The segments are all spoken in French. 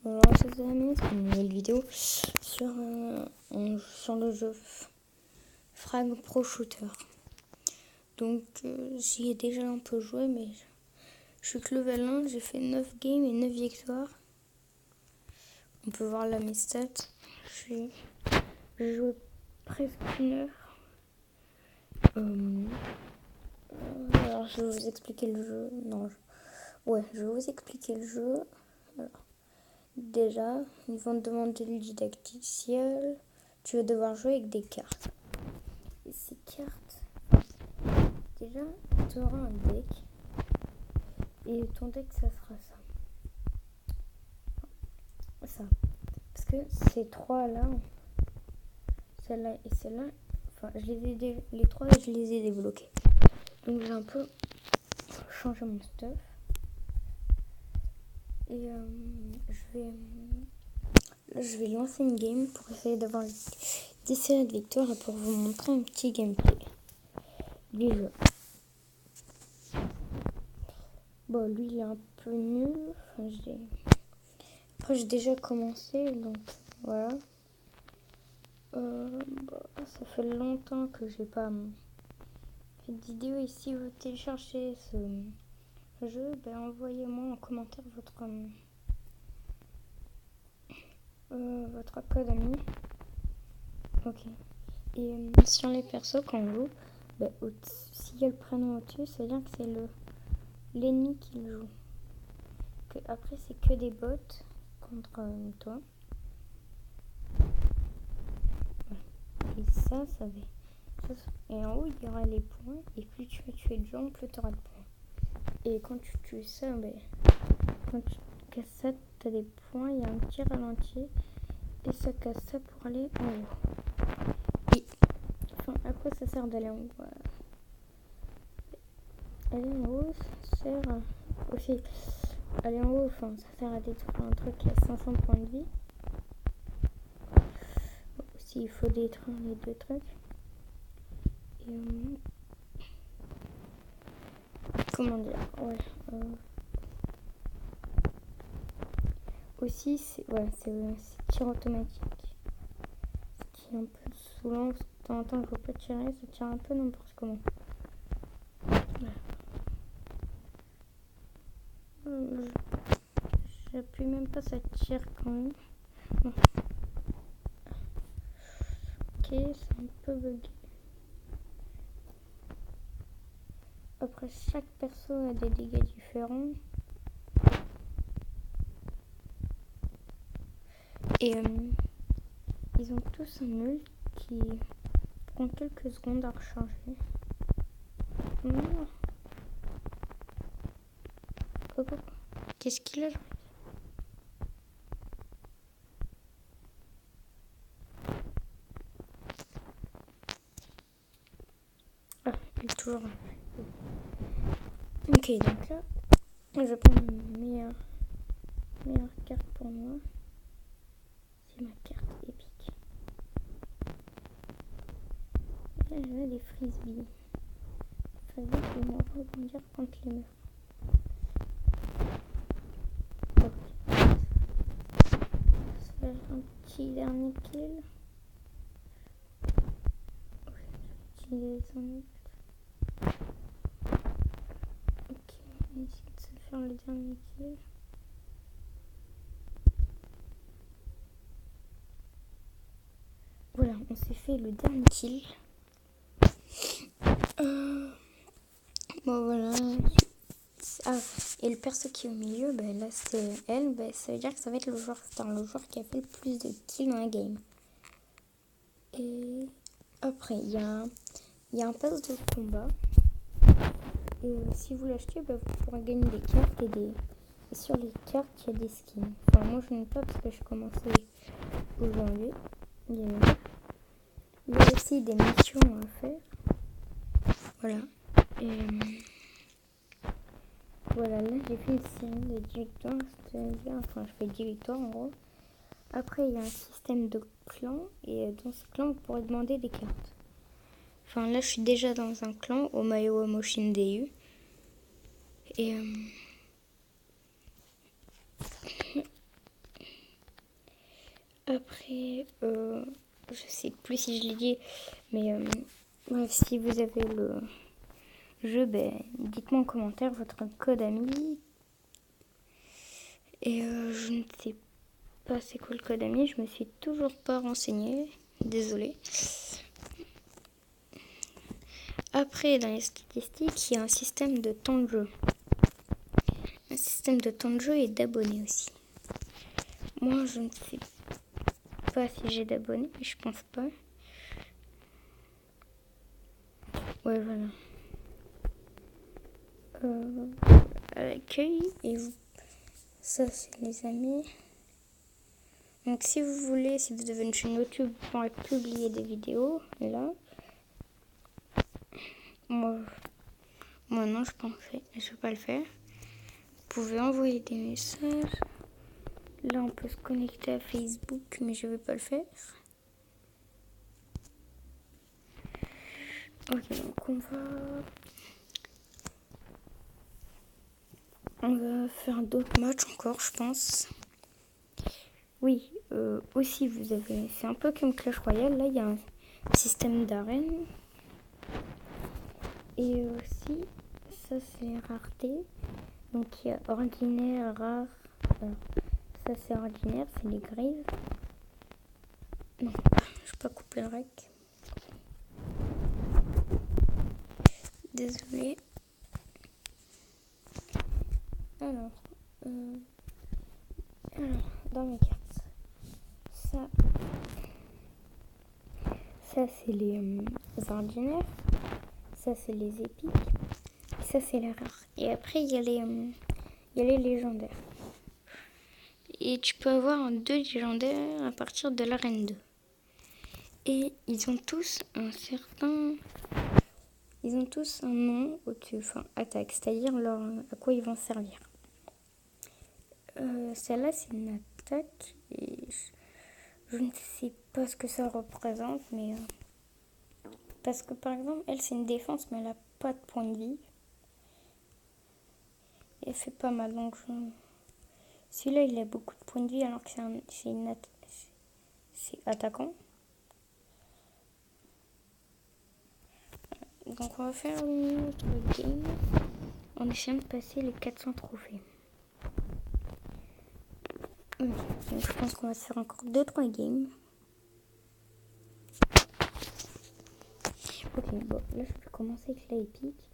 Alors cette année, c'est une nouvelle vidéo sur le jeu Frag Pro Shooter. Donc j'y ai déjà un peu joué, mais je suis que level 1, j'ai fait 9 games et 9 victoires. On peut voir là mes stats. J'ai joué presque une heure. Alors je vais vous expliquer le jeu. Je vais vous expliquer le jeu. Alors, déjà, ils vont te demander le didacticiel. Tu vas devoir jouer avec des cartes. Et ces cartes, déjà, tu auras un deck. Et ton deck, ça sera ça. Ça. Parce que ces trois-là, celle-là et celle-là, enfin, les trois, je les ai débloqués. Donc, j'ai un peu changé mon stuff. Et je vais lancer une game pour essayer d'avoir des séries de victoires et pour vous montrer un petit gameplay du jeu. Bon, lui, il est un peu nul. Après, j'ai déjà commencé, donc voilà. Ça fait longtemps que j'ai pas fait de vidéo. Et si vous téléchargez ce jeu, envoyez-moi en commentaire votre code ami. Ok. Et sur les persos qu'on joue, s'il y a le prénom au-dessus, ça veut dire que c'est l'ennemi qui le joue. Après, c'est que des bots contre toi. Et ça va. Et en haut, il y aura les points. Et plus tu vas tuer de gens, plus tu auras de points. Et quand tu tues ça, quand tu casses ça, tu as des points. Il y a un petit ralenti. Et ça casse ça pour aller en haut. Et à quoi ça sert d'aller en haut? Aller en haut, ça sert aussi. Aller en haut, ça sert à détruire un truc qui a 500 points de vie. Aussi, il faut détruire les deux trucs. Et comment dire? Aussi, c'est tir automatique. Ce qui est un peu saoulant, parce que de temps en temps, il ne faut pas tirer, ça tire un peu n'importe comment. J'appuie même pas, ça tire quand même. Non. Ok, c'est un peu bugué. Après, chaque perso a des dégâts différents. Et ils ont tous un ult qui prend quelques secondes à recharger. Non. Qu'est-ce qu'il a? Ah, il est toujours là. Ok, donc là, je vais prendre une meilleure carte pour moi. C'est ma carte épique. Là, j'ai des frisbees. Ça veut dire qu'ils vont rebondir contre les murs. On va faire un petit dernier kill. Je vais utiliser son ult. Ok, on essaie de se faire le dernier kill. Voilà, on s'est fait le dernier kill. Voilà. Ah, et le perso qui est au milieu, là c'est elle. Ça veut dire que ça va être le joueur star, le joueur qui a fait le plus de kills dans la game. Et après, il y a un pass de combat. Et si vous l'achetez, vous pourrez gagner des cartes et sur les cartes, il y a des skins. Enfin, moi je n'ai pas parce que je commençais aujourd'hui. Il y a aussi des missions à faire. Voilà. Et voilà, là j'ai fait une série de 10 victoires. Je fais 10 victoires en gros. Après, il y a un système de clan. Et dans ce clan, vous pourrez demander des cartes. Enfin, là je suis déjà dans un clan, Omayo Moshin Deyu. Et Après, je sais plus si je l'ai dit, mais bref, si vous avez le jeu, dites-moi en commentaire votre code ami. Et je ne sais pas c'est quoi le code ami, je me suis toujours pas renseignée, désolée. Après, dans les statistiques, il y a un système de temps de jeu. Un système de temps de jeu et d'abonnés aussi. Moi, je ne sais pas si j'ai d'abonnés, mais je pense pas. Ouais, voilà. À l'accueil, et vous... ça, c'est les amis. Donc, si vous voulez, si vous avez une chaîne YouTube, vous pourrez publier des vidéos, là. Moi non, je ne vais pas le faire. Vous pouvez envoyer des messages. Là, on peut se connecter à Facebook, mais je ne vais pas le faire. Ok, donc on va faire d'autres matchs encore, je pense. Oui, aussi, vous avez... C'est un peu comme Clash Royale. Là, il y a un système d'arène. Et aussi, ça, c'est rareté. Donc, il y a ordinaire, rare. Ça, c'est ordinaire, c'est les grives. Non, je peux pas couper le rec. Désolée. Alors, dans mes cartes, ça c'est les ordinaires, ça c'est les épiques, et ça c'est les rares. Et après il y a les légendaires. Et tu peux avoir 2 légendaires à partir de l'arène 2. Et ils ont tous un nom au-dessus, enfin attaque, c'est-à-dire à quoi ils vont servir. Celle-là c'est une attaque et je ne sais pas ce que ça représente, mais parce que par exemple elle c'est une défense mais elle n'a pas de points de vie. Et elle fait pas mal, donc celui-là il a beaucoup de points de vie alors que c'est attaquant. Donc on va faire une autre game en essayant de passer les 400 trophées. Donc je pense qu'on va se faire encore 2-3 games. Ok, bon, là je peux commencer avec la épique.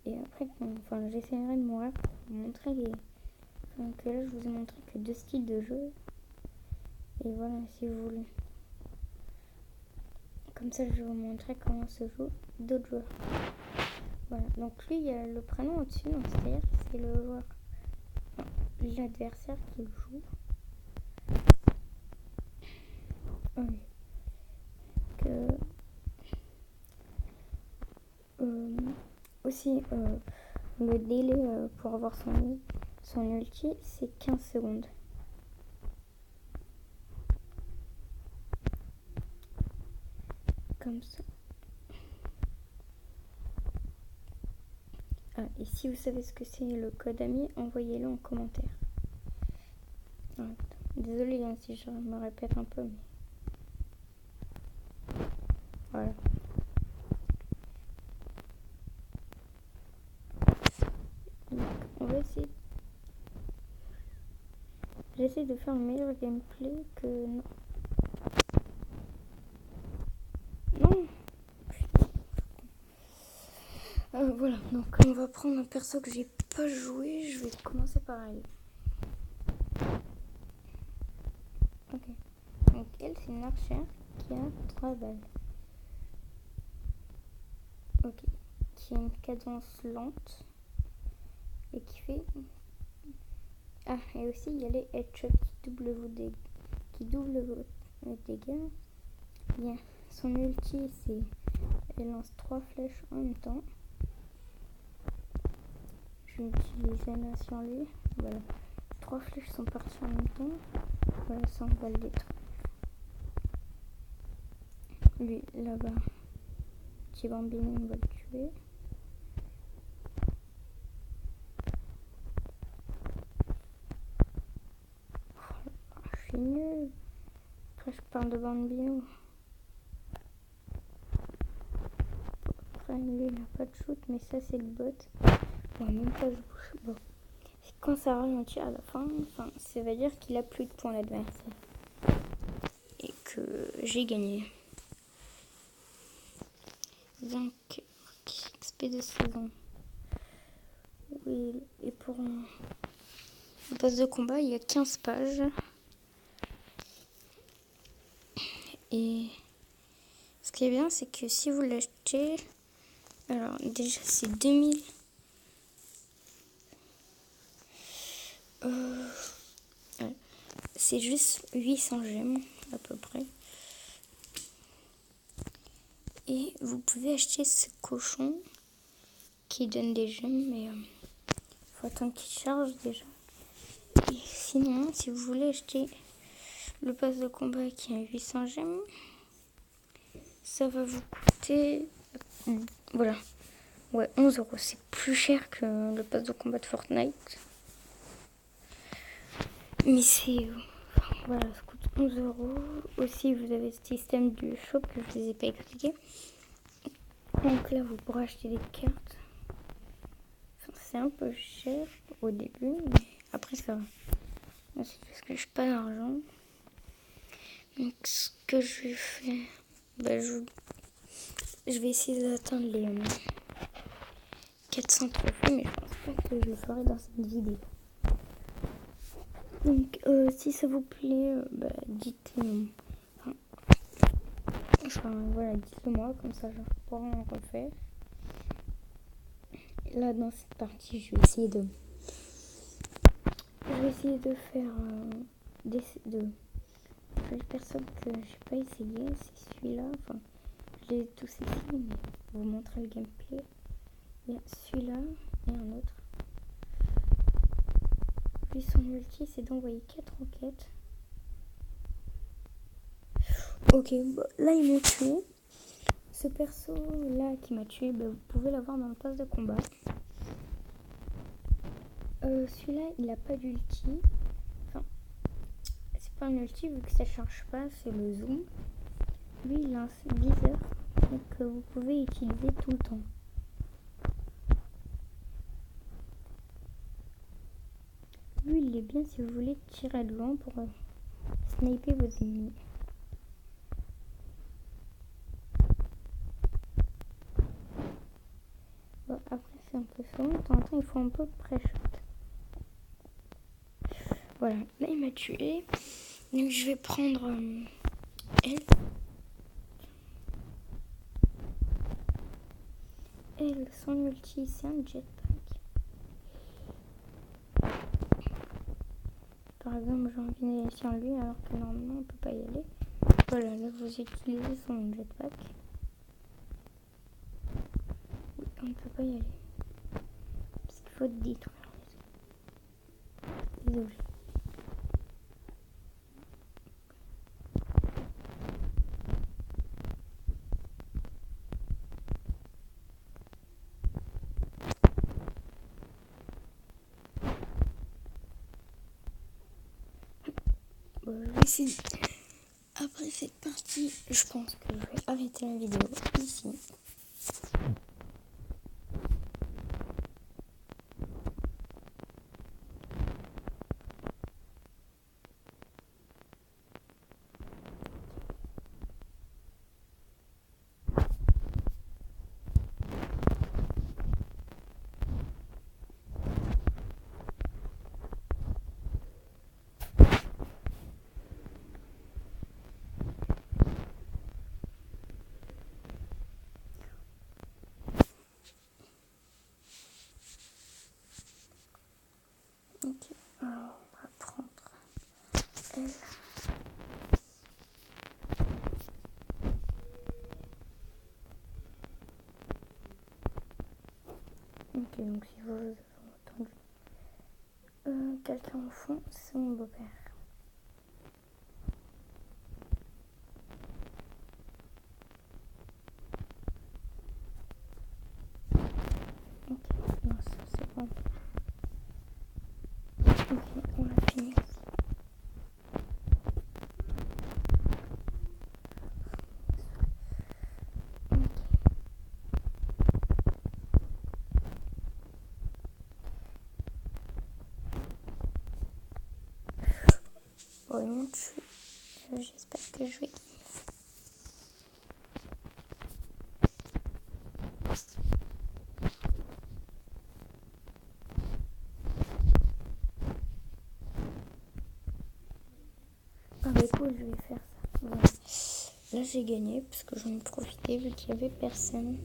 Et après, j'essaierai de mourir pour vous montrer Donc là je vous ai montré que 2 styles de jeu. Et voilà, si vous voulez. Comme ça je vais vous montrer comment se joue d'autres joueurs. Voilà, donc lui il y a le prénom au-dessus, donc c'est-à-dire que c'est le joueur, l'adversaire qui le joue. Oui. Aussi, le délai pour avoir son ulti, c'est 15 secondes. Comme ça. Ah, et si vous savez ce que c'est le code ami, envoyez-le en commentaire. Ah, désolée si je me répète un peu, mais voilà. Donc, on va essayer. J'essaie de faire un meilleur gameplay que non. Non. Voilà, donc on va prendre un perso que j'ai pas joué. Je vais commencer par elle. Ok. Donc elle, c'est une archère qui a 3 balles. Ok. Qui a une cadence lente. Et qui fait... Ah, et aussi il y a les headshots qui doublent vos dégâts. Bien. Son ulti, c'est... Elle lance 3 flèches en même temps. Je vais utiliser là sur lui. Voilà. 3 flèches sont parties en même temps. Voilà, ça on va le détruire. Lui, là-bas. Petit bambino, on va le tuer. Oh, je suis nulle. Après, je parle de Bambino. Après, lui, il n'a pas de shoot, mais ça, c'est le bot. Bon, même pas de bouche. Bon. Quand ça ralentit à la fin, ça veut dire qu'il a plus de points l'adversaire. Et que j'ai gagné. Donc, XP de saison. Oui, et pour le poste de combat, il y a 15 pages. Et ce qui est bien, c'est que si vous l'achetez, alors déjà c'est 2000. Ouais. C'est juste 800 gemmes à peu près. Et vous pouvez acheter ce cochon qui donne des gemmes, mais faut attendre qu'il charge déjà. Et sinon, si vous voulez acheter le pass de combat qui a 800 gemmes, ça va vous coûter, voilà, ouais, 11 euros. C'est plus cher que le pass de combat de Fortnite. Mais c'est, voilà, ça coûte 11 euros. Aussi, vous avez ce système du shop que je ne vous ai pas expliqué. Donc là, vous pourrez acheter des cartes. Enfin, c'est un peu cher au début, mais après ça va. Là, c'est parce que je n'ai pas d'argent. Donc ce que je vais faire, je vais essayer d'atteindre les 400 trophées, mais je pense pas que je le ferai dans cette vidéo. Donc si ça vous plaît, dites-le. Voilà, dites-le moi, comme ça je pourrai en refaire. Là dans cette partie, je vais essayer de faire de personnes que j'ai pas essayé, c'est celui-là. Enfin, je les ai tous essayés, mais pour vous montrer le gameplay. Il y a celui-là et un autre. Lui, son ulti, c'est d'envoyer 4 roquettes. Ok, là, il m'a tué. Ce perso-là qui m'a tué, vous pouvez l'avoir dans le pass de combat. Celui-là, il n'a pas d'ulti. Enfin, c'est pas un ulti vu que ça charge pas, c'est le zoom. Lui, il a un viseur que vous pouvez utiliser tout le temps. Lui, il est bien si vous voulez tirer de loin pour sniper vos ennemis. Bon, après, c'est un peu sombre. De temps en temps, il faut un peu de pré-shot. Voilà, là, il m'a tué. Donc, je vais prendre elle. Elle, son ulti, c'est un jetpack. Par exemple, j'ai envie d'aller sur lui alors que normalement on peut pas y aller. Voilà, là vous utilisez son jetpack. Oui, on ne peut pas y aller. Parce qu'il faut détruire les objets. Bon, je vais essayer. Après cette partie, je pense que je vais arrêter la vidéo ici. Ok, alors on va prendre elle. Ok, donc si vous avez entendu quelqu'un au fond, c'est mon beau-père. Ok, non, ça c'est bon. Ok, on a fini. Voyons, j'espère que je vais gagner. Ah bah écoute, je vais faire ça. Voilà. Là j'ai gagné parce que j'en ai profité vu qu'il n'y avait personne.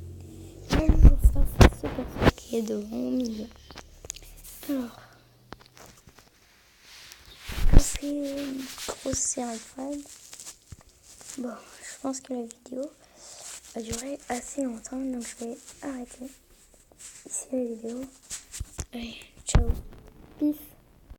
Là je joue ça face au perso qui est devant au milieu. Alors, je fais une grosse série Frag. Bon, je pense que la vidéo va durer assez longtemps, donc je vais arrêter ici la vidéo. Allez, ciao, peace.